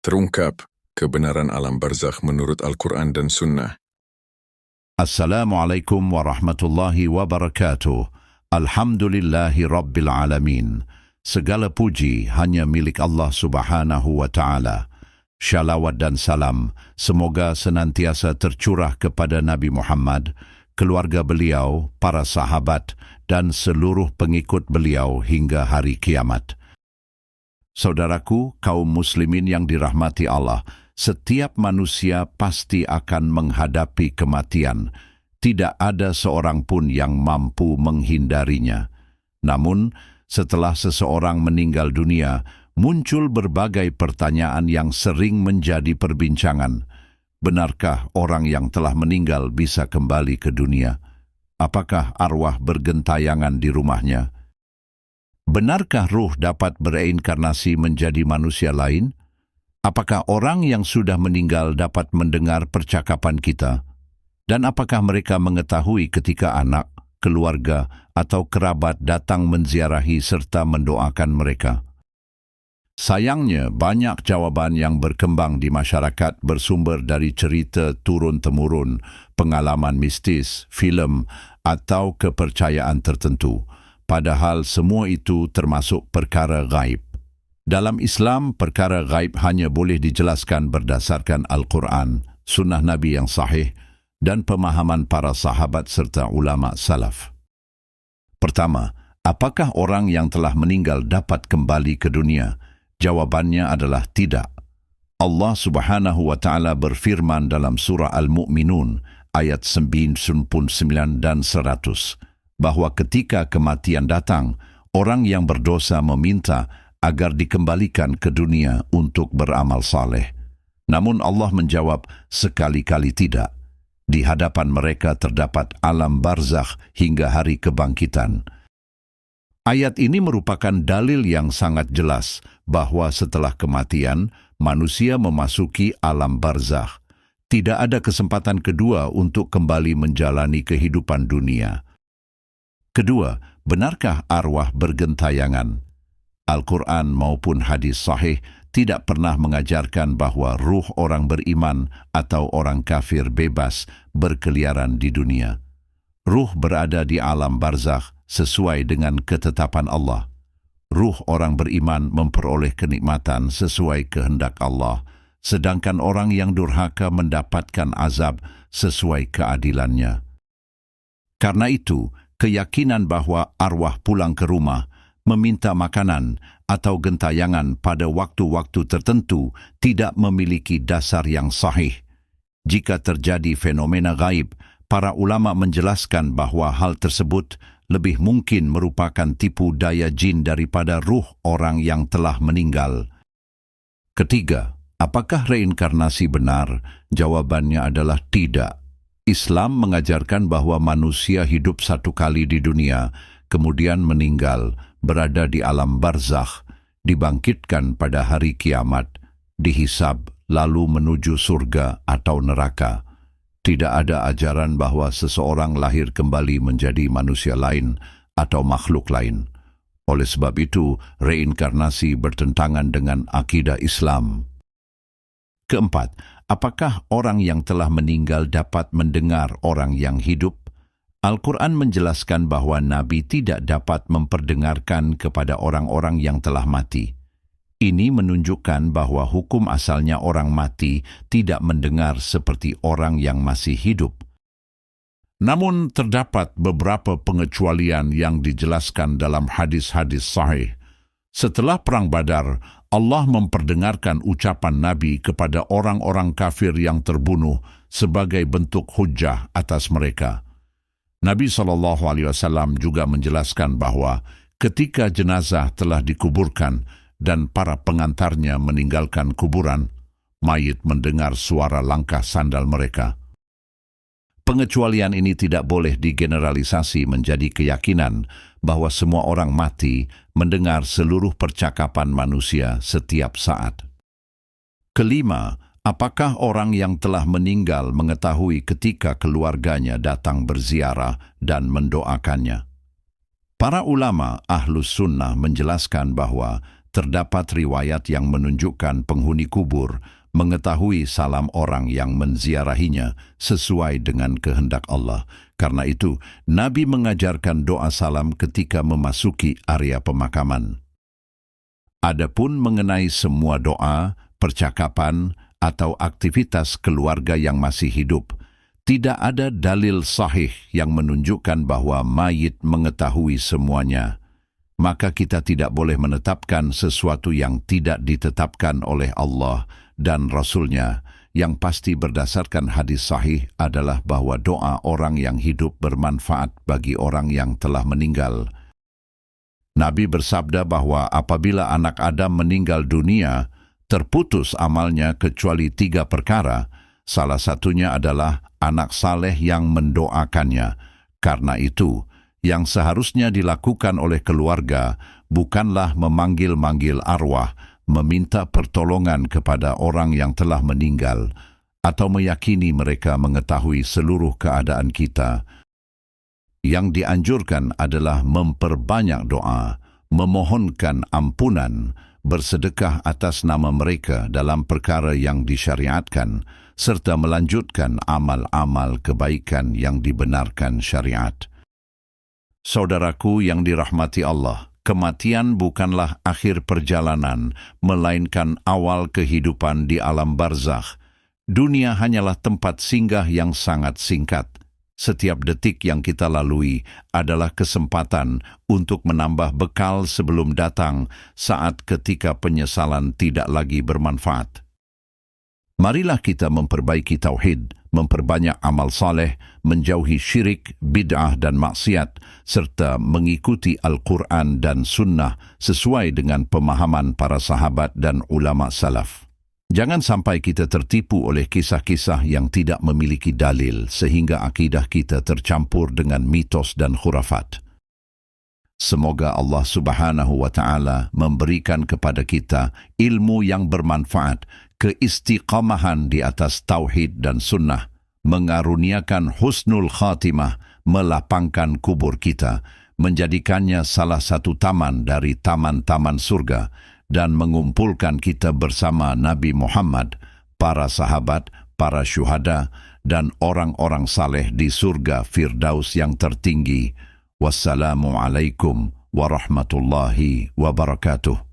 Terungkap kebenaran alam barzakh menurut Al-Quran dan Sunnah. Assalamualaikum warahmatullahi wabarakatuh. Alhamdulillahi rabbil alamin. Segala puji hanya milik Allah Subhanahu wa ta'ala. Syalawat dan salam semoga senantiasa tercurah kepada Nabi Muhammad, keluarga beliau, para sahabat, dan seluruh pengikut beliau hingga hari kiamat. Saudaraku, kaum muslimin yang dirahmati Allah, setiap manusia pasti akan menghadapi kematian. Tidak ada seorang pun yang mampu menghindarinya. Namun, setelah seseorang meninggal dunia, muncul berbagai pertanyaan yang sering menjadi perbincangan. Benarkah orang yang telah meninggal bisa kembali ke dunia? Apakah arwah bergentayangan di rumahnya? Benarkah ruh dapat bereinkarnasi menjadi manusia lain? Apakah orang yang sudah meninggal dapat mendengar percakapan kita? Dan apakah mereka mengetahui ketika anak, keluarga, atau kerabat datang menziarahi serta mendoakan mereka? Sayangnya, banyak jawaban yang berkembang di masyarakat bersumber dari cerita turun-temurun, pengalaman mistis, filem, atau kepercayaan tertentu. Padahal semua itu termasuk perkara gaib. Dalam Islam, perkara gaib hanya boleh dijelaskan berdasarkan Al-Quran, sunnah Nabi yang sahih, dan pemahaman para sahabat serta ulama salaf. Pertama, apakah orang yang telah meninggal dapat kembali ke dunia? Jawabannya adalah tidak. Allah Subhanahu wa ta'ala berfirman dalam surah Al-Mu'minun, ayat 99 dan 100. Bahwa ketika kematian datang, orang yang berdosa meminta agar dikembalikan ke dunia untuk beramal saleh. Namun Allah menjawab, sekali-kali tidak. Di hadapan mereka terdapat alam barzakh hingga hari kebangkitan. Ayat ini merupakan dalil yang sangat jelas bahwa setelah kematian, manusia memasuki alam barzakh. Tidak ada kesempatan kedua untuk kembali menjalani kehidupan dunia. Kedua, benarkah arwah bergentayangan? Al-Quran maupun hadis sahih tidak pernah mengajarkan bahwa ruh orang beriman atau orang kafir bebas berkeliaran di dunia. Ruh berada di alam barzakh sesuai dengan ketetapan Allah. Ruh orang beriman memperoleh kenikmatan sesuai kehendak Allah, sedangkan orang yang durhaka mendapatkan azab sesuai keadilannya. Karena itu, keyakinan bahwa arwah pulang ke rumah, meminta makanan, atau gentayangan pada waktu-waktu tertentu tidak memiliki dasar yang sahih. Jika terjadi fenomena gaib, para ulama menjelaskan bahwa hal tersebut lebih mungkin merupakan tipu daya jin daripada ruh orang yang telah meninggal. Ketiga, apakah reinkarnasi benar? Jawabannya adalah tidak. Islam mengajarkan bahwa manusia hidup satu kali di dunia, kemudian meninggal, berada di alam barzakh, dibangkitkan pada hari kiamat, dihisab, lalu menuju surga atau neraka. Tidak ada ajaran bahwa seseorang lahir kembali menjadi manusia lain atau makhluk lain. Oleh sebab itu, reinkarnasi bertentangan dengan akidah Islam. Keempat, apakah orang yang telah meninggal dapat mendengar orang yang hidup? Al-Quran menjelaskan bahwa Nabi tidak dapat memperdengarkan kepada orang-orang yang telah mati. Ini menunjukkan bahwa hukum asalnya orang mati tidak mendengar seperti orang yang masih hidup. Namun terdapat beberapa pengecualian yang dijelaskan dalam hadis-hadis sahih. Setelah Perang Badar, Allah memperdengarkan ucapan Nabi kepada orang-orang kafir yang terbunuh sebagai bentuk hujjah atas mereka. Nabi SAW juga menjelaskan bahwa ketika jenazah telah dikuburkan dan para pengantarnya meninggalkan kuburan, mayit mendengar suara langkah sandal mereka. Pengecualian ini tidak boleh digeneralisasi menjadi keyakinan bahwa semua orang mati mendengar seluruh percakapan manusia setiap saat. Kelima, apakah orang yang telah meninggal mengetahui ketika keluarganya datang berziarah dan mendoakannya? Para ulama Ahlus Sunnah menjelaskan bahwa terdapat riwayat yang menunjukkan penghuni kubur mengetahui salam orang yang menziarahinya sesuai dengan kehendak Allah. Karena itu, Nabi mengajarkan doa salam ketika memasuki area pemakaman. Adapun mengenai semua doa, percakapan, atau aktivitas keluarga yang masih hidup, tidak ada dalil sahih yang menunjukkan bahwa mayit mengetahui semuanya. Maka kita tidak boleh menetapkan sesuatu yang tidak ditetapkan oleh Allah dan Rasul-Nya. Yang pasti berdasarkan hadis sahih adalah bahwa doa orang yang hidup bermanfaat bagi orang yang telah meninggal. Nabi bersabda bahwa apabila anak Adam meninggal dunia, terputus amalnya kecuali 3 perkara. Salah satunya adalah anak saleh yang mendoakannya. Karena itu, yang seharusnya dilakukan oleh keluarga bukanlah memanggil-manggil arwah, meminta pertolongan kepada orang yang telah meninggal, atau meyakini mereka mengetahui seluruh keadaan kita. Yang dianjurkan adalah memperbanyak doa, memohonkan ampunan, bersedekah atas nama mereka dalam perkara yang disyariatkan, serta melanjutkan amal-amal kebaikan yang dibenarkan syariat. Saudaraku yang dirahmati Allah, kematian bukanlah akhir perjalanan, melainkan awal kehidupan di alam barzakh. Dunia hanyalah tempat singgah yang sangat singkat. Setiap detik yang kita lalui adalah kesempatan untuk menambah bekal sebelum datang saat ketika penyesalan tidak lagi bermanfaat. Marilah kita memperbaiki tauhid, memperbanyak amal saleh, menjauhi syirik, bid'ah dan maksiat, serta mengikuti Al-Quran dan Sunnah sesuai dengan pemahaman para sahabat dan ulama salaf. Jangan sampai kita tertipu oleh kisah-kisah yang tidak memiliki dalil sehingga akidah kita tercampur dengan mitos dan khurafat. Semoga Allah Subhanahu wa Ta'ala memberikan kepada kita ilmu yang bermanfaat, keistiqamahan di atas tauhid dan sunnah, mengaruniakan husnul khatimah, melapangkan kubur kita, menjadikannya salah satu taman dari taman-taman surga, dan mengumpulkan kita bersama Nabi Muhammad, para sahabat, para syuhada, dan orang-orang saleh di surga Firdaus yang tertinggi. Wassalamualaikum warahmatullahi wabarakatuh.